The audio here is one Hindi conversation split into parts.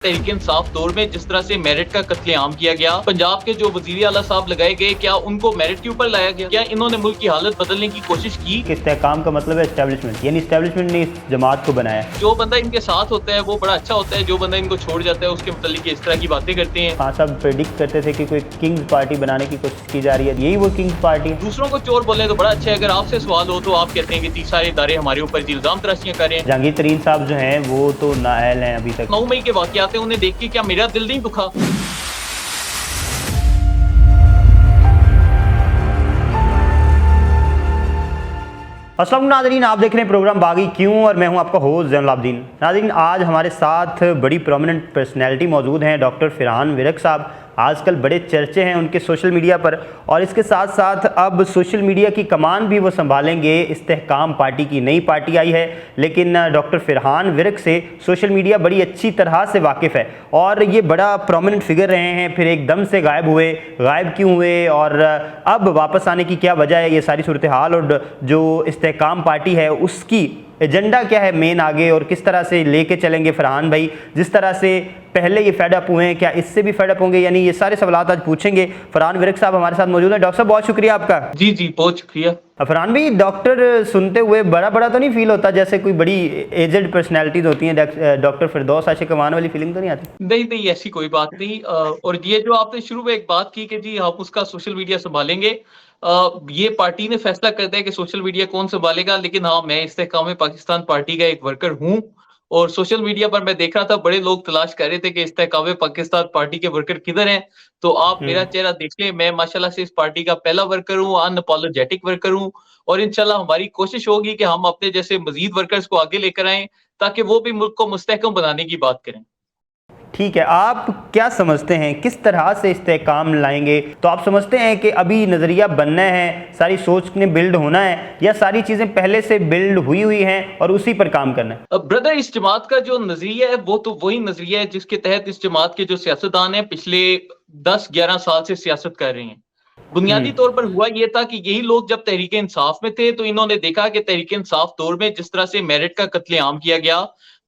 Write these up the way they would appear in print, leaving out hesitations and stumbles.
तहरीक-ए-इंसाफ दौर में जिस तरह से मेरिट का कत्लेआम किया गया, पंजाब के जो वज़ीर आला साहब लगाए गए, क्या उनको मेरिट के ऊपर लाया गया? क्या इन्होंने मुल्क की हालत बदलने की कोशिश की? इस्तेहकाम का मतलब है एस्टेब्लिशमेंट, यानी एस्टेब्लिशमेंट ने इस जमात को बनाया। जो बंदा इनके साथ होता है वो बड़ा अच्छा होता है, जो बंदा इनको छोड़ जाता है उसके मुतालिक इस तरह की बातें करते हैं। हाँ, सब प्रेडिक्ट करते थे कि कोई किंग्स पार्टी बनाने की कोशिश की जा रही है, यही वो किंग्स पार्टी है। दूसरों को चोर बोले तो बड़ा अच्छा है, अगर आपसे सवाल हो तो आप कहते हैं कि सारे इदारे हमारे ऊपर इल्जाम तराशियां कर रहे हैं। जहांगीर तरीन साहब जो हैं वो तो नाअहल हैं अभी तक। 9 मई के वाक़यात हैं, उन्हें देख के क्या मेरा दिल नहीं दुखा? अस्सलाम नाज़रीन, आप देख रहे हैं प्रोग्राम बागी क्यों और मैं हूं आपका होस्ट ज़ैनुल आबदीन। नाज़रीन, आज हमारे साथ बड़ी प्रोमिनेंट पर्सनैलिटी मौजूद हैं, डॉक्टर फ़रहान विरक साहब। आजकल बड़े चर्चे हैं उनके सोशल मीडिया पर, और इसके साथ साथ अब सोशल मीडिया की कमान भी वो संभालेंगे। इस्तेहकाम पार्टी की नई पार्टी आई है, लेकिन डॉक्टर फ़रहान विरक से सोशल मीडिया बड़ी अच्छी तरह से वाकिफ़ है और ये बड़ा प्रोमिनेंट फिगर रहे हैं, फिर एकदम से गायब हुए, गायब क्यों हुए और अब वापस आने की क्या वजह है, ये सारी सूरत हाल और जो इस्तेहकाम पार्टी है उसकी एजेंडा क्या है मेन आगे, और किस तरह से लेके चलेंगे फ़रहान भाई। जिस तरह से पहले ये फेड अप हुए हैं, क्या इससे भी फेड अप होंगे, यानी ये सारे सवालात आज पूछेंगे। फ़रहान विरक साहब हमारे साथ मौजूद हैं। डॉक्टर साहब, बहुत शुक्रिया आपका। जी जी, बहुत शुक्रिया। फ़रहान भाई, डॉक्टर सुनते हुए बड़ा बड़ा तो नहीं फील होता, जैसे कोई बड़ी एजेड पर्सनैलिटीज़ होती हैं, डॉक्टर फिरदौस आशिक अमान वाली फीलिंग तो नहीं आती? नहीं नहीं, ऐसी कोई बात नहीं। और ये जो आपने शुरू में एक बात की कि जी हम उसका सोशल मीडिया संभालेंगे, ये पार्टी ने फैसला करता है कि सोशल मीडिया कौन संभालेगा, लेकिन हाँ, मैं इस्तेहकाम पाकिस्तान पार्टी का एक वर्कर हूँ और सोशल मीडिया पर मैं देख रहा था बड़े लोग तलाश कर रहे थे कि इस्तेहकाम पाकिस्तान पार्टी के वर्कर किधर हैं। तो आप मेरा चेहरा देख लें, मैं माशाल्लाह से इस पार्टी का पहला वर्कर हूँ, अनअपोलोजेटिक वर्कर हूँ और इंशाल्लाह हमारी कोशिश होगी कि हम अपने जैसे मजीद वर्कर्स को आगे लेकर आएं ताकि वो भी मुल्क को मुस्तहकम बनाने की बात करें। ठीक है, आप क्या समझते हैं किस तरह से इस्तेहकाम लाएंगे? तो आप समझते हैं कि अभी नज़रिया बनना है, सारी सोच ने बिल्ड होना है, या सारी चीज़ें पहले से बिल्ड हुई हुई हैं और उसी पर काम करना है? ब्रदर, इस जमात का जो नजरिया है वो तो वही नजरिया है जिसके तहत इस जमात के जो सियासतदान हैं पिछले 10-11 साल से सियासत कर रहे हैं। बुनियादी तौर पर हुआ ये था कि यही लोग जब तहरीक इंसाफ में थे तो इन्होंने देखा कि तहरीक इंसाफ दौर में जिस तरह से मेरिट का कत्लेआम किया गया,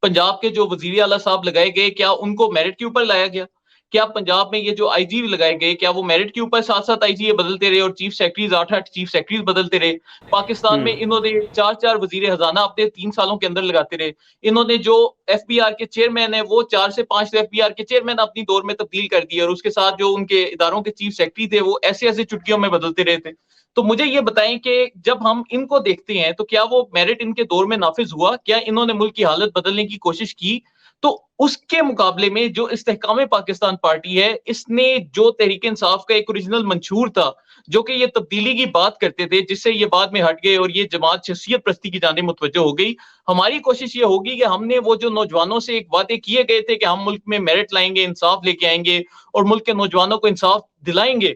पंजाब के जो वजीर आला साहब लगाए गए, क्या उनको मेरिट के ऊपर लाया गया? क्या पंजाब में ये जो आईजी लगाए गए, क्या वो मेरिट के ऊपर 7-7 आईजी बदलते रहे और चीफ सेक्रेटरीज 8-8 चीफ सेक्रेटरीज बदलते रहे? पाकिस्तान में इन्होंने 4-4 वजीर खजाना अपने 3 सालों के अंदर लगाते रहे। इन्होंने जो एफबीआर के चेयरमैन है वो 4 से 5 एफबीआर के चेयरमैन अपनी दौर में तब्दील कर दिए और उसके साथ जो उनके इदारों के चीफ सेक्रेटरी थे वो ऐसे-ऐसे चुटकियों में बदलते रहे थे। तो मुझे ये बताएं कि जब हम इनको देखते हैं तो क्या वो मेरिट इनके दौर में नाफिज हुआ? क्या इन्होंने मुल्क की हालत बदलने की कोशिश की? तो उसके मुकाबले में जो इस्तेहकाम पाकिस्तान पार्टी है, इसने जो तहरीक इंसाफ का एक ओरिजिनल मंशूर था, जो कि ये तब्दीली की बात करते थे, जिससे ये बाद में हट गए और ये जमात शख्सियत परस्ती की जानिब मुतवज्जो हो गई। हमारी कोशिश ये होगी कि हमने वो जो नौजवानों से एक वादे किए गए थे कि हम मुल्क में मेरिट लाएंगे, इंसाफ लेके आएंगे और मुल्क के नौजवानों को इंसाफ दिलाएंगे,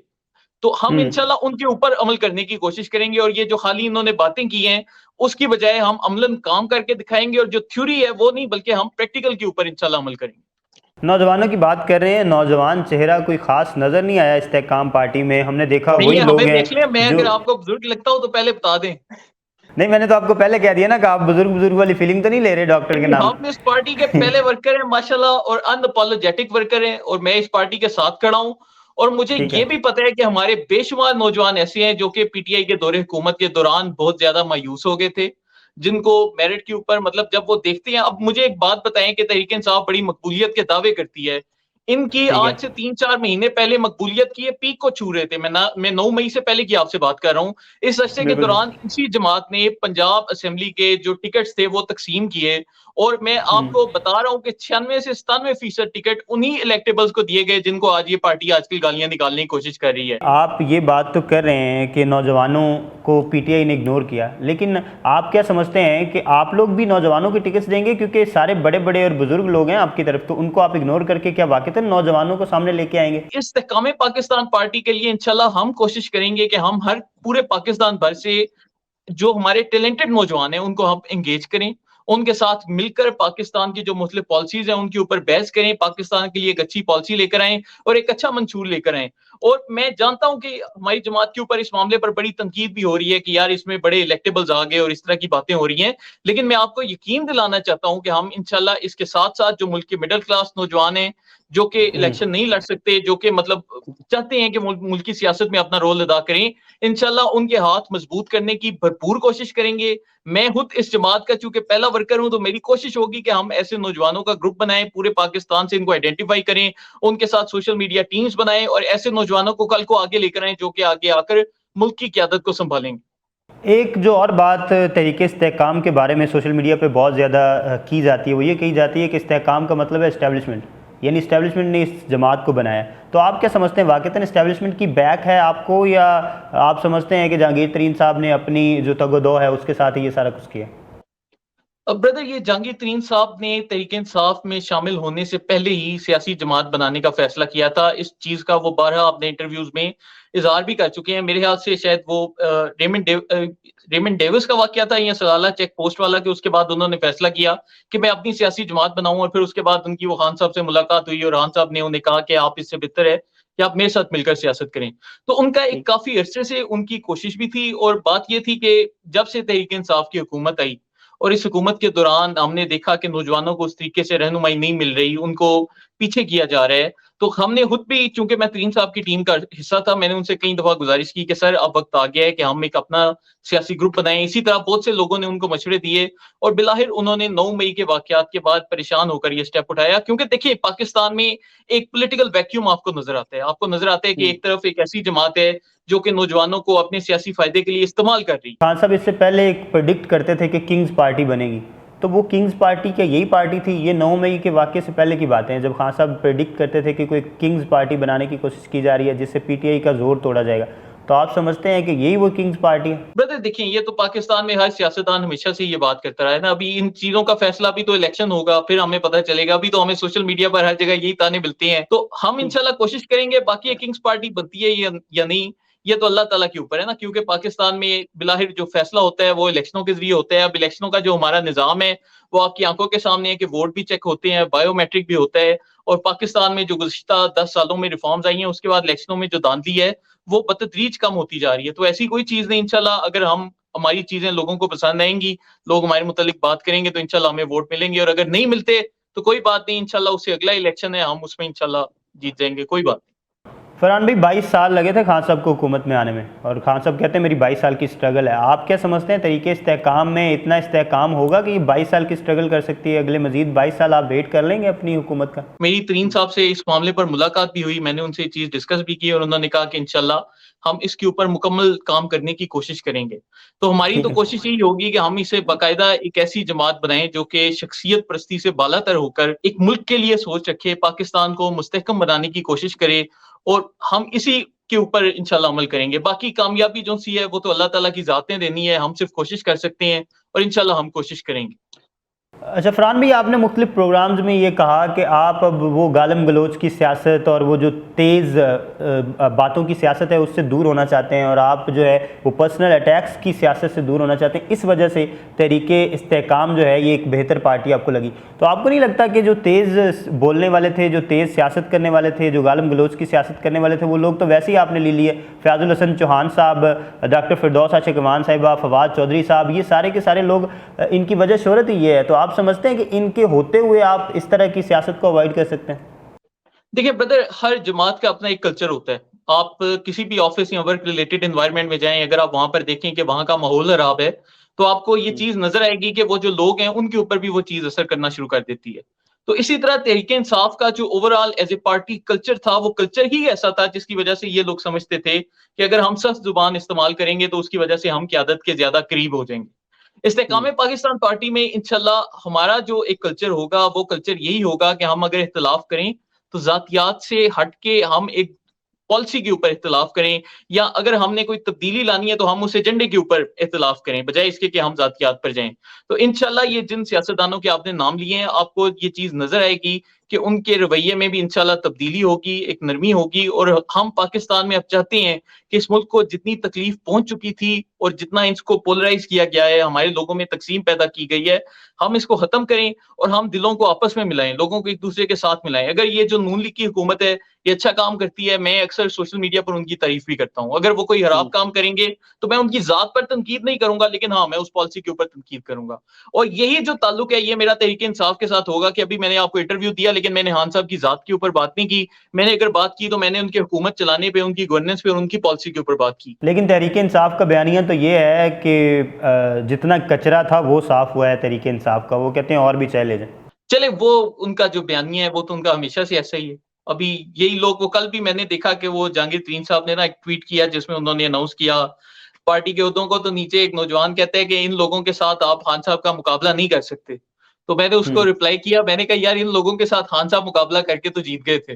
तो हम इंशाल्लाह उनके ऊपर अमल करने की कोशिश करेंगे और ये जो खाली इन्होंने बातें की हैं, उसकी बजाय हम अमलन काम करके दिखाएँगे और जो थ्योरी है वो नहीं बल्कि हम प्रैक्टिकल के ऊपर इंशाल्लाह अमल करेंगे। नौजवानों की बात कर रहे हैं, नौजवान चेहरा कोई खास नज़र नहीं आया इस्तेहकाम पार्टी में। हमने देखा नहीं वही है, लोग हमें हैं देख लें, मैं जो... अगर आपको बुजुर्ग लगता हूँ तो पहले बता दें। नहीं, मैंने तो आपको पहले कह दिया ना कि आप बुजुर्ग बुजुर्ग वाली फीलिंग तो नहीं ले रहे डॉक्टर के नाम। हम इस पार्टी के पहले वर्कर हैं माशाल्लाह और अनअपोलोजेटिक वर्कर हैं और मैं इस पार्टी के साथ खड़ा हूँ और मुझे ठीक ये है। भी पता है कि हमारे बेशुमार नौजवान ऐसे हैं जो कि पीटीआई के दौरे हुकूमत के दौरान बहुत ज्यादा मायूस हो गए थे, जिनको मेरिट के ऊपर मतलब जब वो देखते हैं। अब मुझे एक बात बताएं कि तहरीक इंसाफ बड़ी मकबूलियत के दावे करती है, इनकी ठीक है। आज से 3-4 महीने पहले मकबूलियत की ये पीक को छू रहे थे। मैं 9 मई से पहले की आपसे बात कर रहा हूँ। इस अरसे के बिल्कुल। दौरान इसी जमात ने पंजाब असेंबली के जो टिकट्स थे वो तकसीम किए और मैं आपको बता रहा हूँ कि 96 से 97% टिकट उन्हीं इलेक्टेबल्स को दिए गए जिनको आज ये पार्टी आजकल गालियां निकालने की कोशिश कर रही है। आप ये बात तो कर रहे हैं कि नौजवानों को पीटीआई ने इग्नोर किया, लेकिन आप क्या समझते हैं कि आप लोग भी नौजवानों की टिकट्स देंगे? क्योंकि सारे बड़े बड़े और बुजुर्ग लोग हैं आपकी तरफ, तो उनको आप इग्नोर करके क्या वाकईतन नौजवानों को सामने लेके आएंगे? इस्तेहकाम पाकिस्तान पार्टी के लिए इंशाल्लाह हम कोशिश करेंगे कि हम हर पूरे पाकिस्तान भर से जो हमारे टैलेंटेड नौजवान हैं उनको हम एंगेज करें उनके साथ मिलकर पाकिस्तान की जो मुख्तलिफ पॉलिसीज हैं उनके ऊपर बहस करें, पाकिस्तान के लिए एक अच्छी पॉलिसी लेकर आएं और एक अच्छा मंशूर लेकर आएं। और मैं जानता हूं कि हमारी जमात के ऊपर इस मामले पर बड़ी तनकीद भी हो रही है कि यार इसमें बड़े इलेक्टेबल्स आ गए और इस तरह की बातें हो रही हैं, लेकिन मैं आपको यकीन दिलाना चाहता हूं कि हम इंशाल्लाह इसके साथ साथ जो मुल्क के मिडिल क्लास नौजवान हैं जो कि इलेक्शन नहीं लड़ सकते, जो कि मतलब चाहते हैं कि मुल्क की सियासत में अपना रोल अदा करें, इंशाल्लाह उनके हाथ मजबूत करने की भरपूर कोशिश करेंगे। मैं खुद इस जमात का चूंकि पहला वर्कर हूं, तो मेरी कोशिश होगी कि हम ऐसे नौजवानों का ग्रुप बनाएं, पूरे पाकिस्तान से इनको आइडेंटिफाई करें, उनके साथ सोशल मीडिया टीम्स बनाएं और ऐसे नौजवानों को कल को आगे लेकर आएं जो कि आगे आकर मुल्क की क़यादत को संभालेंगे। एक जो और बात तरीके इस्तेहकाम के बारे में सोशल मीडिया पे बहुत ज़्यादा की जाती है, वो ये कही जाती है कि इस्तेहकाम का मतलब है इस्टेब्लिशमेंट, यानी इस्टेब्लिशमेंट ने इस जमात को बनाया। तो आप क्या समझते हैं, वाक़तन इस्टेब्लिशमेंट की बैक है आपको, या आप समझते हैं कि जहांगीर तरीन साहब ने अपनी जो तगोदो है उसके साथ ही ये सारा कुछ किया? अब ब्रदर, ये जहांगीर तरीन साहब ने तहरीक इंसाफ में शामिल होने से पहले ही सियासी जमात बनाने का फैसला किया था। इस चीज का वो बारहा अपने इंटरव्यूज में इजहार भी कर चुके हैं। मेरे ख्याल से शायद वो रेमंड डेविस का वाकया था या सलाला चेक पोस्ट वाला, कि उसके बाद उन्होंने फैसला किया कि मैं अपनी सियासी जमात बनाऊं, और फिर उसके बाद उनकी वो खान साहब से मुलाकात हुई और खान साहब ने उन्हें कहा कि आप इससे बेहतर है कि आप मेरे साथ मिलकर सियासत करें। तो उनका एक काफी अरसे से उनकी कोशिश भी थी, और बात ये थी कि जब से तहरीक इंसाफ की हुकूमत आई और इस हुकूमत के दौरान हमने देखा कि नौजवानों को उस तरीके से रहनुमाई नहीं मिल रही, उनको पीछे किया जा रहा है, तो हमने खुद भी, चूंकि मैं तरीन साहब की टीम का हिस्सा था, मैंने उनसे कई दफा गुजारिश की कि सर अब वक्त आ गया है कि हम एक अपना सियासी ग्रुप बनाएं। इसी तरह बहुत से लोगों ने उनको मशवरे दिए और बिलाहिर उन्होंने 9 मई के वाकयात के बाद परेशान होकर ये स्टेप उठाया। क्योंकि देखिए, पाकिस्तान में एक पॉलिटिकल वैक्यूम आपको नजर आता है। आपको नजर आता है कि एक तरफ एक ऐसी जमात है जो कि नौजवानों को अपने सियासी फायदे के लिए इस्तेमाल कर रही है। खान साहब इससे पहले एक प्रेडिक्ट करते थे कि किंग्स पार्टी बनेगी, तो वो किंग्स पार्टी क्या यही पार्टी थी? ये 9 मई के वाक़ये से पहले की बातें हैं, जब खान साहब प्रेडिक्ट करते थे कि कोई किंग्स पार्टी बनाने की कोशिश की जा रही है जिससे पीटीआई का जोर तोड़ा जाएगा। तो आप समझते हैं कि यही वो किंग्स पार्टी है? ब्रदर देखिए, ये तो पाकिस्तान में हर सियासतदान हमेशा से ये बात करता रहा है ना। अभी इन चीजों का फैसला भी तो इलेक्शन होगा, फिर हमें पता चलेगा। अभी तो हमें सोशल मीडिया पर हर जगह यही ताने मिलते हैं, तो हम इंशाल्लाह कोशिश करेंगे। बाकी ये किंग्स पार्टी बनती है या नहीं, ये तो अल्लाह ताला के ऊपर है ना, क्योंकि पाकिस्तान में बिलाहिर जो फैसला होता है वो इलेक्शनों के जरिए होता है। अब इलेक्शनों का जो हमारा निजाम है वो आपकी आंखों के सामने है कि वोट भी चेक होते हैं, बायोमेट्रिक भी होता है, और पाकिस्तान में जो गुज़िश्ता 10 सालों में रिफॉर्म्स आई हैं, उसके बाद इलेक्शनों में जो धांधली है वो बतदरीज कम होती जा रही है। तो ऐसी कोई चीज नहीं, इंशाल्लाह अगर हम हमारी चीजें लोगों को पसंद आएंगी, लोग हमारे मुतालिक बात करेंगे, तो इंशाल्लाह हमें वोट मिलेंगे, और अगर नहीं मिलते तो कोई बात नहीं, इंशाल्लाह उससे अगला इलेक्शन है, हम उसमें इंशाल्लाह जीत जाएंगे, कोई बात नहीं। फरहान भाई, 22 साल लगे थे खान साहब को हुकूमत में आने में, और खान साहब कहते हैं मेरी 22 साल की स्ट्रगल है। आप क्या समझते हैं, तरीके इस्तेहकाम में इतना इस्तेहकाम होगा कि 22 साल की स्ट्रगल कर सकती है? अगले मजीद 22 साल आप वेट कर लेंगे अपनी हुकूमत का? मेरी तरीन साहब से इस मामले पर मुलाकात भी हुई, मैंने उनसे ये चीज डिस्कस भी की, और उन्होंने कहा कि इंशाल्लाह हम इसके ऊपर मुकम्मल काम करने की कोशिश करेंगे। तो हमारी तो कोशिश यही होगी कि हम इसे बाकायदा एक ऐसी जमात बनाएं जो कि शख्सियत परस्ती से बालातर होकर एक मुल्क के लिए सोच रखे, पाकिस्तान को मुस्तहकम बनाने की कोशिश करे, और हम इसी के ऊपर इंशाल्लाह अमल करेंगे। बाकी कामयाबी जो सी है वो तो अल्लाह ताला की ज़ातें देनी है, हम सिर्फ कोशिश कर सकते हैं, और इंशाल्लाह हम कोशिश करेंगे। अच्छा फरहान भाई, आपने मुख्तलिफ प्रोग्राम्स में ये कहा कि आप अब वो गालम गलोच की सियासत और वो जो तेज़ बातों की सियासत है उससे दूर होना चाहते हैं, और आप जो है वो पर्सनल अटैक्स की सियासत से दूर होना चाहते हैं। इस वजह से तहरीके इस्तेहकाम जो है ये एक बेहतर पार्टी आपको लगी। तो आपको नहीं लगता कि जो तेज़ बोलने वाले थे, जो तेज़ सियासत करने वाले थे, जो गालम गलोच की सियासत करने वाले थे, वो लोग तो वैसे ही आपने ले लिए? फ़याज़ुल हसन चौहान साहब, डॉक्टर फिरदौस आशिक अमान साहिबा, फवाद चौधरी साहब, ये सारे के सारे लोग, इनकी वजह शोहरत ही ये है। तो आप समझते हैं कि इनके होते हुए आप इस तरह की सियासत को अवॉइड कर सकते हैं? देखिए ब्रदर, हर जमात का अपना एक कल्चर होता है। आप किसी भी ऑफिस या वर्क रिलेटेड एनवायरनमेंट में जाएं, अगर आप वहां पर देखें कि वहां का माहौल खराब है, तो आपको ये चीज नजर आएगी कि वो जो लोग हैं उनके ऊपर भी वो चीज असर करना शुरू कर देती है। तो इसी तरह तहरीक इंसाफ का जो overall as a party culture था, वो कल्चर ही ऐसा था जिसकी वजह से ये लोग समझते थे कि अगर हम सख्त जुबान इस्तेमाल करेंगे तो उसकी वजह से हम क़यादत के ज्यादा करीब हो जाएंगे। इस्तेहकाम पाकिस्तान पार्टी में इंशाल्लाह हमारा जो एक कल्चर होगा वो कल्चर यही होगा कि हम अगर इख्तलाफ करें तो जातियात से हट के हम एक पॉलिसी के ऊपर इख्तलाफ करें, या अगर हमने कोई तब्दीली लानी है तो हम उस एजेंडे के ऊपर इख्तलाफ करें, बजाय इसके कि हम जातियात पर जाएं। तो इंशाल्लाह ये जिन सियासतदानों के आपने नाम लिए हैं, आपको ये चीज नजर आएगी कि उनके रवैये में भी इंशाल्लाह तब्दीली होगी, एक नरमी होगी और हम पाकिस्तान में अब चाहते हैं कि इस मुल्क को जितनी तकलीफ पहुँच चुकी थी और जितना इसको पोलराइज़ किया गया है, हमारे लोगों में तक़सीम पैदा की गई है, हम इसको ख़त्म करें और हम दिलों को आपस में मिलाएँ, लोगों को एक-दूसरे के साथ मिलाएँ। अगर ये जो नून लीग की हुकूमत है, ये अच्छा काम करती है, मैं अक्सर सोशल मीडिया पर उनकी तारीफ़ भी करता हूँ। अगर वो कोई खराब काम करेंगे, तो मैं उनकी ज़ात पर तनकीद नहीं करूँगा, लेकिन हाँ, मैं उस पॉलिसी के ऊपर तनकीद करूँगा। और यही जो ताल्लुक है, ये मेरा तहरीक-ए-इंसाफ के साथ होगा कि अभी मैंने आपको इंटरव्यू दिया, लेकिन मैंने खान साहब की ज़ात के ऊपर बात नहीं की। मैंने अगर बात की, तो मैंने उनकी हुकूमत चलाने पे, उनकी गवर्नेंस पे और उनकी पॉलिसी के ऊपर बात की। लेकिन तहरीक इंसाफ का बयानिया तो ये है कि जितना कचरा था वो साफ़ हुआ है तहरीक इंसाफ का, वो कहते हैं और भी चाहे ले जाएँ। चले वो उनका जो बयानिया है वो तो उनका हमेशा से ऐसा ही है। अभी यही लोग वो कल भी मैंने देखा कि वो जहांगीर तरीन साहब ने ना एक ट्वीट किया जिसमें उन्होंने अनाउंस किया पार्टी के ओहदों को, तो नीचे एक नौजवान कहता है कि इन लोगों के साथ आप खान साहब का मुकाबला नहीं कर सकते। तो मैंने उसको हुँ। रिप्लाई किया, मैंने कहा यार इन लोगों के साथ खान साहब मुकाबला करके तो जीत गए थे।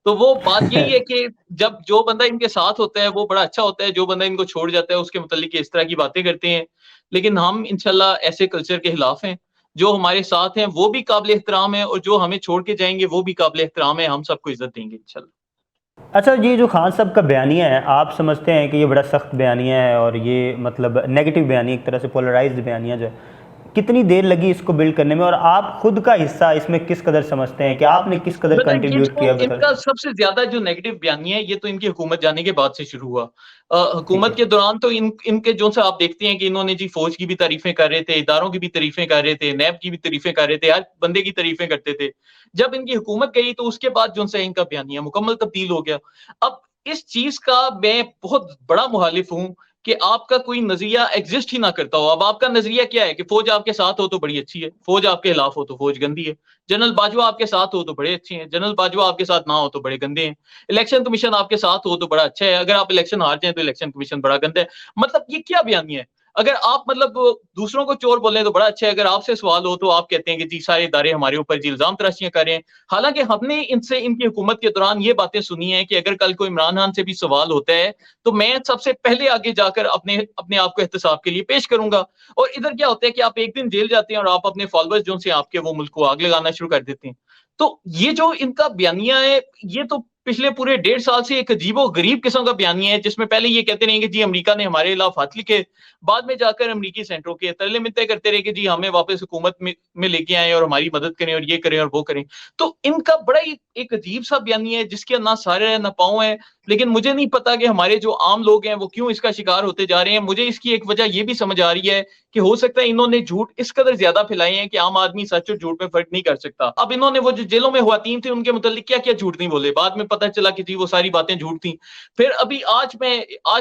तो वो बात यही है कि जब जो बंदा इनके साथ होता है वो बड़ा अच्छा होता है, जो बंदा इनको छोड़ जाता है उसके मुतालिक इस तरह की बातें करते हैं। लेकिन हम इंशाल्लाह ऐसे कल्चर के खिलाफ हैं। जो हमारे साथ हैं वो भी काबिल एहतराम है और जो हमें छोड़ के जाएँगे वो भी काबिल एहतराम है, हम सबको इज़्ज़त देंगे इंशाल्लाह। अच्छा, ये जो खान साहब का बयानिया है, आप समझते हैं कि ये बड़ा सख्त बयानिया है और ये मतलब नेगेटिव बयानिया, एक तरह से पोलराइज्ड बयानिया जो है, कितनी देर लगी इसको बिल्ड करने में और आप खुद का हिस्सा इसमें किस कदर समझते हैं कि आपने किस कदर बताएँ कि कंट्रीब्यूट किया इनका बताएं? सबसे ज़्यादा जो नेगेटिव बयानिया है, ये तो इनकी हुकूमत जाने के बाद से शुरू हुआ। ठीक हुकूमत है। के दौरान तो इनके जो सा आप देखते हैं कि इन्होंने जी फ़ौज की भी तारीफ़ें कर रहे थे, इदारों की भी तारीफ़ें कर रहे थे, नैब की भी तारीफ़ें कर रहे थे, हर बंदे की तारीफ़ें करते थे। जब इनकी हुकूमत गई तो उसके बाद जो सा इनका बयानिया मुकम्मल तब्दील हो गया। अब इस चीज़ का मैं बहुत बड़ा मुखालिफ हूँ कि आपका कोई नज़रिया एग्ज़िस्ट ही ना करता हो। अब आपका नज़रिया क्या है कि फ़ौज आपके साथ हो तो बड़ी अच्छी है, फ़ौज आपके खिलाफ हो तो फ़ौज गंदी है। जनरल बाजवा आपके साथ हो तो बड़े अच्छे हैं, जनरल बाजवा आपके साथ ना हो तो बड़े गंदे हैं। इलेक्शन कमीशन आपके साथ हो तो बड़ा अच्छा है, अगर आप इलेक्शन हार जाएँ तो इलेक्शन कमीशन बड़ा गंदा है। मतलब ये क्या बयानिया है? अगर आप मतलब दूसरों को चोर बोल रहे हैं तो बड़ा अच्छा है, अगर आपसे सवाल हो तो आप कहते हैं कि जी सारे इदारे हमारे ऊपर जी इल्ज़ाम तराशियाँ कर रहे हैं। हालाँकि हमने इनसे इनकी हुकूमत के दौरान ये बातें सुनी हैं कि अगर कल को इमरान खान से भी सवाल होता है, तो मैं सबसे पहले आगे जाकर अपने अपने आप को एहतसाब के लिए पेश करूँगा। और इधर क्या होता है कि आप एक दिन जेल जाते हैं और आप अपने फॉलोअर्स जो से आपके वो मुल्क को आग लगाना शुरू कर देते हैं। तो ये जो इनका बयानिया है, ये तो पिछले पूरे 1.5 साल से एक अजीबो-गरीब किस्म का बयानिया है, जिसमें पहले ये कहते रहे कि जी अमेरिका ने हमारे खिलाफ खत लिखे, बाद में जाकर अमेरिकी सेनेटरों के तरले-मिन्नतें करते रहे कि जी हमें वापस हुकूमत में लेके आएँ और हमारी मदद करें और ये करें और वो करें। तो इनका बड़ा ही एक अजीब-सा बयानिया है जिसके ना सर है, ना पाँव है, लेकिन मुझे नहीं पता कि हमारे जो आम लोग हैं, वो क्यों इसका शिकार होते जा रहे हैं। मुझे इसकी एक वजह ये भी समझ आ रही है कि हो सकता है इन्होंने झूठ इस कदर ज़्यादा फैलाए हैं कि आम आदमी सच और झूठ में फ़र्क नहीं कर सकता। अब इन्होंने वो जो जेलों में ख़वातीन थी उनके मुताल्लिक क्या-क्या झूठ नहीं बोले, बाद में पता चला कि जी वो सारी बातें झूठ थी। फिर अभी आज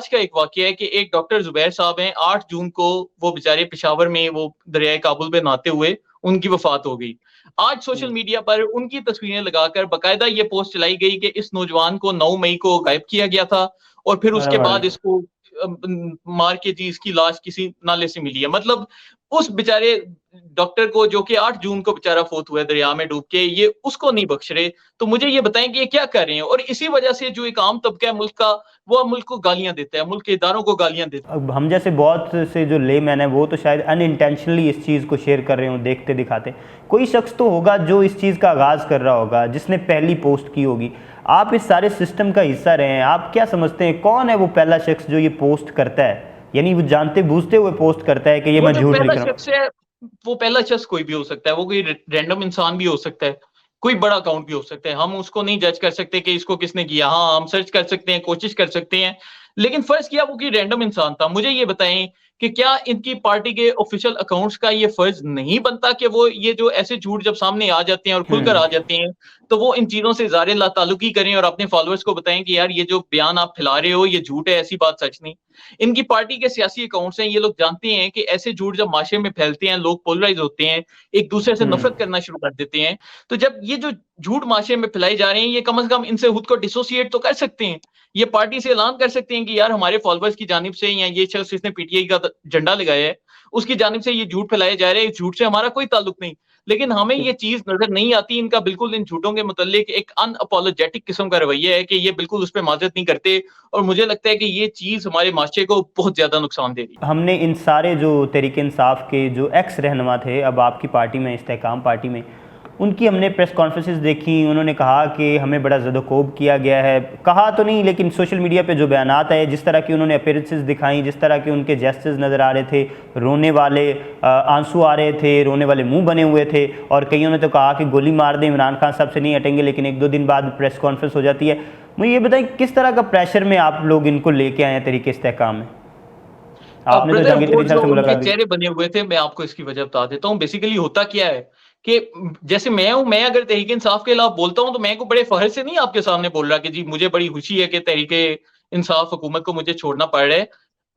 का एक वाक़या है कि एक डॉक्टर ज़ुबैर साहब हैं, 8 जून को वो बेचारे पेशावर में वो दरियाए काबुल में नहाते हुए उनकी वफ़ात हो गई। आज सोशल हुँ। मीडिया पर उनकी तस्वीरें लगाकर बाकायदा ये पोस्ट चलाई गई कि इस नौजवान को 9 मई को गायब किया गया था और फिर अरे उसके वाह! बाद इसको मार के जी इसकी लाश किसी नाले से मिली है। मतलब उस बेचारे डॉक्टर को जो कि 8 जून को बेचारा फ़ौत हुआ है दरिया में डूब के, ये उसको नहीं बख्श रहे। तो मुझे ये बताएँ कि ये क्या कर रहे हैं? और इसी वजह से जो एक आम तबका है मुल्क का, वो अब मुल्क को गालियाँ देता है, मुल्क के इदारों को गालियाँ देता है। अब हम जैसे बहुत से जो लेमैन हैं वो तो शायद अनइंटेंशनली इस चीज़ को शेयर कर रहे हों, देखते दिखाते। कोई शख्स तो होगा जो इस चीज़ का आगाज़ कर रहा होगा, जिसने पहली पोस्ट की होगी। आप इस सारे सिस्टम का हिस्सा रहे हैं, आप क्या समझते हैं कौन है वो पहला शख्स जो ये पोस्ट करता है? यानी वो जानते-बूझते हुए पोस्ट करता है कि ये वो मैं जो झूठ लिख पहला रहा हूँ। शख्स है, वो पहला शख्स कोई भी हो सकता है, वो कोई रैंडम इंसान भी हो सकता है, कोई बड़ा अकाउंट भी हो सकता है। हम उसको नहीं जज कर सकते कि इसको किसने किया। हाँ, हम सर्च कर सकते हैं, कोशिश कर सकते हैं, लेकिन फ़र्ज़ किया वो कोई रैंडम इंसान था। मुझे ये बताएँ कि क्या इनकी पार्टी के ऑफ़िशियल अकाउंट्स का ये फ़र्ज़ नहीं बनता कि वो ये जो ऐसे झूठ जब सामने आ जाते हैं और खुलकर आ हुँ। जाते हैं, तो वो इन चीज़ों से ज़ाहिर लाताल्लुकी करें और अपने फ़ॉलोअर्स को बताएँ कि यार ये जो बयान आप फैला रहे हो, ये झूठ है, ऐसी बात सच नहीं। इनकी पार्टी के सियासी अकाउंट्स हैं, ये लोग जानते हैं कि ऐसे झूठ जब माशरे में फैलते हैं, लोग पोलराइज़ होते हैं, एक-दूसरे से हुँ। नफ़रत करना शुरू कर देते हैं। तो जब ये जो झूठ माशरे में फैलाए जा रहे हैं, ये कम से कम इनसे खुद को डिसोसिएट तो कर सकते हैं। ये पार्टी से ऐलान कर सकते हैं कि यार हमारे फॉलोअर्स की जानिब से या ये शख्स जिसने पीटीआई का झंडा लगाया है, उसकी जानिब से ये झूठ फैलाए जा रहे हैं, इस झूठ से हमारा कोई ताल्लुक नहीं। लेकिन हमें ये चीज़ नज़र नहीं आती, इनका बिल्कुल इन झूठों के मुतल्लिक एक अनअपोलोजेटिक किस्म का रवैया है कि ये बिल्कुल उस पे माज़रत नहीं करते और मुझे लगता है कि ये चीज़ हमारे माशरे को बहुत ज़्यादा नुकसान दे रही है। हमने इन सारे जो तहरीक इंसाफ के जो एक्स रहनुमा थे, अब आपकी पार्टी में, इस्तेहकाम पार्टी में, उनकी हमने प्रेस कॉन्फ्रेंसेस देखी, उन्होंने कहा कि हमें बड़ा ज़दोकोब किया गया है, कहा तो नहीं लेकिन सोशल मीडिया पे जो बयानात आए, जिस तरह की उन्होंने अपीयरेंसेस दिखाई, जिस तरह के उनके जेस्चर्स नज़र आ रहे थे, रोने वाले आंसू आ रहे थे, रोने वाले मुंह बने हुए थे, और कईयों ने तो कहा कि गोली मार दें, इमरान खान साहब से नहीं हटेंगे, लेकिन 1-2 दिन बाद प्रेस कॉन्फ्रेंस हो जाती है। मुझे ये बताएं किस तरह का प्रेशर में आप लोग इनको लेके आए हैं तरीके इस्तेहकाम में? आपने तो ब्रदर जहांगीर वो तरीन साहब जो से उनके मुलाकात की। चेहरे बने हुए थे, मैं आपको इसकी वजह बता देता हूँ। बेसिकली होता क्या है कि जैसे मैं हूं, मैं अगर तहरीक इंसाफ के खिलाफ बोलता हूं तो मैं को बड़े फहर से नहीं आपके सामने बोल रहा कि जी मुझे बड़ी खुशी है कि तहरीक इंसाफ हुकूमत को मुझे छोड़ना पड़ रहा है।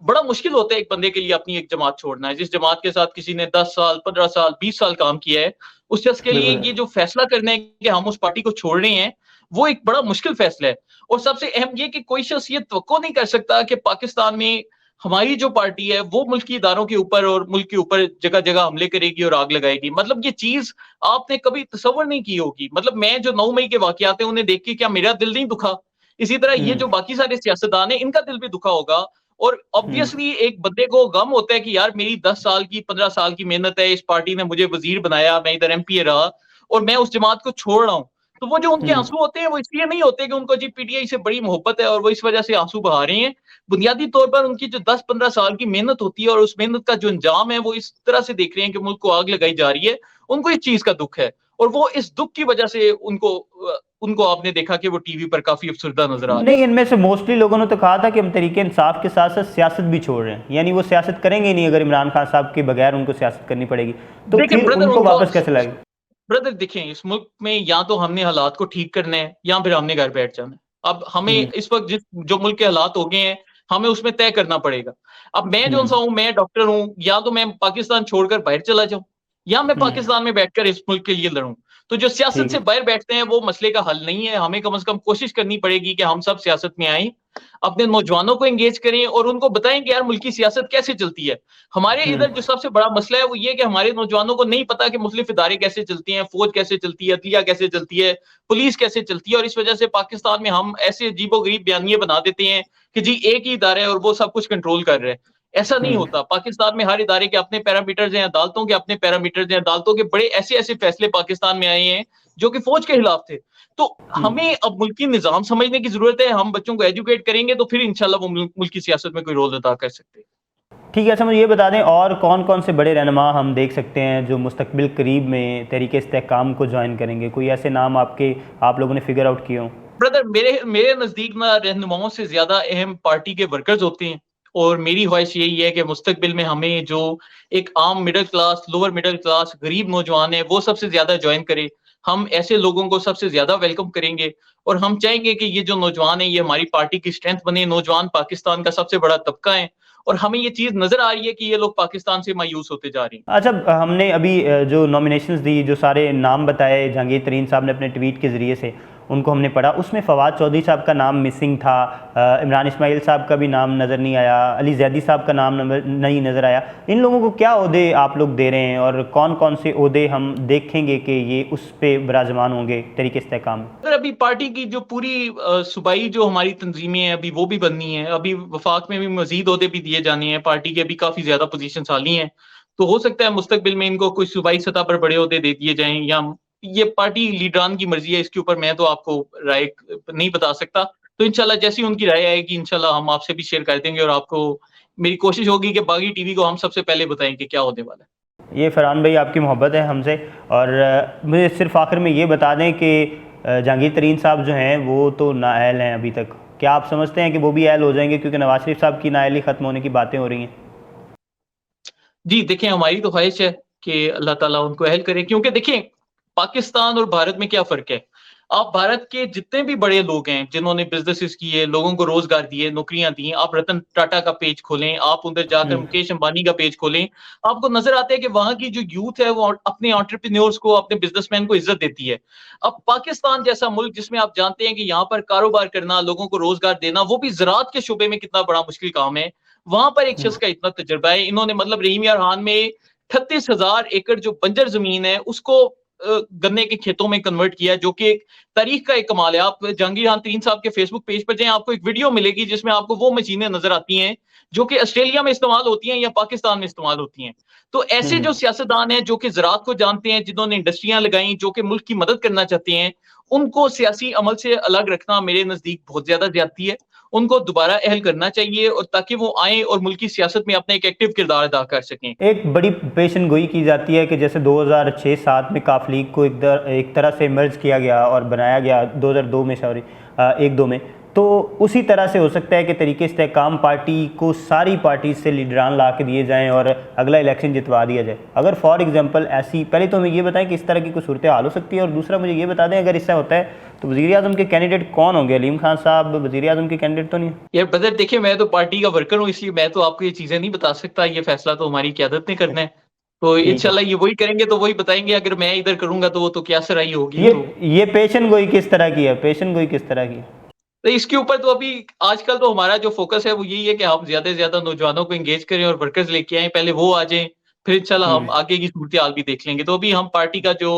बड़ा मुश्किल होता है एक बंदे के लिए अपनी एक जमात छोड़ना है, जिस जमात के साथ किसी ने 10 साल 15 साल 20 साल काम किया है, उस शख्स के लिए बिल्कुल। ये जो फैसला करना है कि हम उस पार्टी को छोड़ रहे हैं, वो एक बड़ा मुश्किल फैसला है। और सबसे अहम ये कि कोई शख्स ये तवक्को नहीं कर सकता कि पाकिस्तान में हमारी जो पार्टी है वो मुल्क की इदारों के ऊपर और मुल्क के ऊपर जगह जगह हमले करेगी और आग लगाएगी। मतलब ये चीज आपने कभी तसव्वुर नहीं की होगी। मतलब मैं जो 9 मई के वाकयात हैं उन्हें देख के क्या मेरा दिल नहीं दुखा? इसी तरह ये जो बाकी सारे सियासतदान है इनका दिल भी दुखा होगा। और ऑब्वियसली एक बंदे को गम होता है कि यार मेरी 10 साल की 15 साल की मेहनत है, इस पार्टी ने मुझे वजीर बनाया, मैं इधर एमपी रहा और मैं उस जमात को छोड़ रहा हूँ। तो वो जो उनके आंसू होते हैं वो इसलिए नहीं होते कि उनको जी पीटीआई से बड़ी मोहब्बत है और वो इस वजह से आंसू बहा रहे हैं। बुनियादी तौर पर उनकी जो 10-15 साल की मेहनत होती है और उस मेहनत का जो अंजाम है वो इस तरह से देख रहे हैं कि मुल्क को आग लगाई जा रही है, उनको इस चीज का दुख है। और वो इस दुख की वजह से उनको आपने देखा कि वो टीवी पर काफी अफसरदा नजर आ रहे हैं। नहीं, इनमें से मोस्टली लोगों ने तो कहा था कि हम तरीके इंसाफ के साथ साथ सियासत भी छोड़ रहे हैं, यानी वो सियासत करेंगे ही नहीं अगर इमरान खान साहब के बगैर उनको सियासत करनी पड़ेगी, तो देखिए फिर ब्रदर उनको उनको वापस कैसे लाएंगे? ब्रदर देखें, इस मुल्क में या तो हमने हालात को ठीक करना है या फिर हमने घर बैठ जाना है। अब हमें हम्म। इस वक्त जिस जो मुल्क के हालात हो गए हैं हमें उसमें तय करना पड़ेगा। अब मैं जो सा हूं, मैं डॉक्टर हूं, या तो मैं पाकिस्तान छोड़कर बाहर चला जाऊं या मैं हम्म। पाकिस्तान में बैठकर इस मुल्क के लिए लड़ूं। तो जो सियासत ठीक से है। बाहर बैठते हैं वो मसले का हल नहीं है। हमें कम से कम कोशिश करनी पड़ेगी कि हम सब सियासत में आए, अपने नौजवानों को एंगेज करें और उनको बताएं कि यार मुल्क की सियासत कैसे चलती है। हमारे इधर जो सबसे बड़ा मसला है वो ये कि हमारे नौजवानों को नहीं पता कि मुस्लिम इदारे कैसे चलती हैं, फौज कैसे चलती है, अदलिया कैसे चलती है, पुलिस कैसे चलती है। और इस वजह से पाकिस्तान में हम ऐसे अजीबोगरीब बयानिए बना देते हैं कि जी एक ही इदारा है और वो सब कुछ कंट्रोल कर रहे हैं। ऐसा नहीं होता। पाकिस्तान में हर इदारे के अपने पैरामीटर्स हैं, अदालतों के अपने पैरामीटर्स हैं, अदालतों के बड़े ऐसे ऐसे फैसले पाकिस्तान में आए हैं जो कि फौज के खिलाफ थे। तो हमें अब मुल्की निजाम समझने की जरूरत है। हम बच्चों को एजुकेट करेंगे तो फिर इंशाल्लाह वो मुल्क की सियासत में कोई रोल अदा कर सकते हैं। ठीक है। अच्छा, मुझे ये बता दें और कौन कौन से बड़े रहनुमा हम देख सकते हैं जो मुस्तकबिल करीब में तहरीके इस्तेहकाम को ज्वाइन करेंगे? कोई ऐसे नाम आप लोगों ने फिगर आउट किए हों? ब्रदर मेरे मेरे नजदीक ना रहनुमाओं से ज्यादा अहम पार्टी के वर्कर्स होते हैं। और मेरी ख्वाहिश यही है कि मुस्तकबिल में हमें जो एक आम middle class, lower middle class, गरीब नौजवान है वो सबसे ज्यादा ज्वाइन करे। हम ऐसे लोगों को सबसे ज्यादा वेलकम करेंगे और हम चाहेंगे कि ये जो नौजवान है ये हमारी पार्टी की स्ट्रेंथ बने। नौजवान पाकिस्तान का सबसे बड़ा तबका है और हमें ये चीज नजर आ रही है कि ये लोग पाकिस्तान से मायूस होते जा रही हैं। अच्छा, हमने अभी जो नॉमिनेशंस दी, जो सारे नाम बताए जहांगीर तरीन साहब ने अपने ट्वीट के ज़रिए से, उनको हमने पढ़ा, उसमें फवाद चौधरी साहब का नाम मिसिंग था, इमरान इस्माइल साहब का भी नाम नज़र नहीं आया, अली जैदी साहब का नाम नहीं नज़र आया। इन लोगों को क्या ओहदे आप लोग दे रहे हैं और कौन कौन से ओहदे हम देखेंगे कि ये उस पर बराजमान होंगे तरीके इस्तेहकाम? अगर अभी पार्टी की जो पूरी सूबाई जो हमारी तंजीमें हैं अभी वो भी बननी है। अभी वफाक में भी मजीद ओहदे भी दिए जाने हैं। पार्टी के अभी काफी ज्यादा पोजीशन खाली हैं। तो हो सकता है मुस्तकबिल में इनको कोई सूबाई सतह पर बड़े ओहदे दे दिए जाएं या ये पार्टी लीडरान की मर्जी है। इसके ऊपर मैं तो आपको राय नहीं बता सकता। तो इंशाल्लाह जैसी उनकी राय आएगी इंशाल्लाह हम आपसे भी शेयर कर देंगे और आपको मेरी कोशिश होगी कि बागी टीवी को हम सबसे पहले बताएं कि क्या होने वाला है। ये फरहान भाई आपकी मोहब्बत है हमसे। और मुझे सिर्फ आखिर में ये बता दें कि जहांगीर तरीन साहब जो हैं वो तो नाअहल हैं अभी तक। क्या आप समझते हैं कि वो भी अहल हो जाएंगे, क्योंकि नवाज शरीफ साहब की नाअहली ख़त्म होने की बातें हो रही हैं? जी देखें, हमारी तो ख्वाहिश है कि अल्लाह ताला उनको अहल करे। क्योंकि देखें पाकिस्तान और भारत में क्या फर्क है। आप भारत के जितने भी बड़े लोग हैं जिन्होंने बिजनेसेस किए, लोगों को रोजगार दिए, नौकरियां दी, आप रतन टाटा का पेज खोलें, आप उधर जाकर मुकेश अंबानी का पेज खोलें, आपको नजर आता है कि वहां की जो यूथ है वो अपने एंटरप्रेन्योर्स को, अपने बिजनेसमैन को इज्जत देती है। अब पाकिस्तान जैसा मुल्क जिसमें आप जानते हैं कि यहाँ पर कारोबार करना, लोगों को रोजगार देना, वो भी ज़राअत के शोबे में कितना बड़ा मुश्किल काम है, वहां पर एक शख्स का इतना तजर्बा है। इन्होंने मतलब रहीम यार खान में 38,000 एकड़ जो बंजर जमीन है उसको गन्ने के खेतों में कन्वर्ट किया, जो कि एक तारीख का एक कमाल है। आप जहांगीर खान तरीन साहब के फेसबुक पेज पर जाएं, आपको एक वीडियो मिलेगी जिसमें आपको वो मशीनें नजर आती हैं जो कि ऑस्ट्रेलिया में इस्तेमाल होती हैं या पाकिस्तान में इस्तेमाल होती हैं। तो ऐसे जो सियासतदान हैं जो कि ज़राअत को जानते हैं, जिन्होंने इंडस्ट्रियां लगाई, जो कि मुल्क की मदद करना चाहते हैं, उनको सियासी अमल से अलग रखना मेरे नजदीक बहुत ज्यादा ज्यादती है। उनको दोबारा अहल करना चाहिए और ताकि वो आए और मुल्की सियासत में अपना एक एक्टिव किरदार अदा कर सकें। एक बड़ी पेशन गोई की जाती है कि जैसे 2006-7 में काफ लीग को एक तरह से मर्ज किया गया और बनाया गया 2002 में, सॉरी 1-2 में, तो उसी तरह से हो सकता है कि तरीके इस्तेहकाम पार्टी को सारी पार्टी से लीडरान ला के दिए जाएँ और अगला इलेक्शन जितवा दिया जाए। अगर फॉर एग्जांपल ऐसी, पहले तो हमें ये बताएं कि इस तरह की कोई सूरत हाल हो सकती है, और दूसरा मुझे ये बता दें अगर ऐसा होता है तो वज़ीर आज़म के कैंडिडेट कौन होंगे? अलीम खान साहब वज़ीर आज़म के कैंडिडेट तो नहीं? यार बदर, देखिए मैं तो पार्टी का वर्कर हूँ, इसलिए मैं तो आपको ये चीजें नहीं बता सकता। ये फैसला तो हमारी क़यादत ने करना है, तो इंशाल्लाह ये वही करेंगे तो वही बताएंगे। अगर मैं इधर करूंगा तो वो तो क्या सराही होगी। ये पेशन गोई किस तरह की है? पेशन गोई किस तरह की है? तो इसके ऊपर तो अभी आजकल तो हमारा जो फोकस है वो यही है कि हम ज्यादा से ज्यादा नौजवानों को एंगेज करें और वर्कर्स लेके आए, पहले वो आ जाएं, फिर इंशाल्लाह हम आगे की सूरत हाल भी देख लेंगे। तो अभी हम पार्टी का जो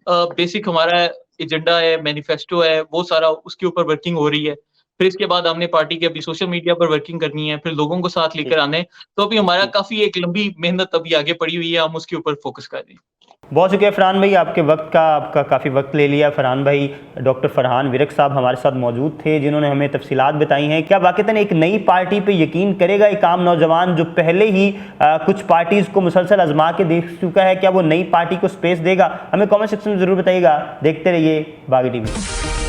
बेसिक हमारा एजेंडा है, मैनिफेस्टो है, वो सारा उसके ऊपर वर्किंग हो रही है। फिर इसके बाद हमने पार्टी के अभी सोशल मीडिया पर वर्किंग करनी है, फिर लोगों को साथ लेकर आने। तो अभी हमारा काफी एक लंबी मेहनत अभी आगे पड़ी हुई है, हम उसके ऊपर फोकस कर रहे हैं। बहुत शुक्रिया फरहान भाई, आपका काफ़ी वक्त ले लिया। फरहान भाई, डॉक्टर फरहान विरक साहब हमारे साथ मौजूद थे जिन्होंने हमें तफसीलात बताई हैं। क्या वाक़तन एक नई पार्टी पे यकीन करेगा एक आम नौजवान जो पहले ही कुछ पार्टीज़ को मुसलसल आजमा के देख चुका है? क्या वो नई पार्टी को स्पेस देगा? हमें कमेंट सेक्शन में ज़रूर बताइएगा। देखते रहिए बागी टीवी।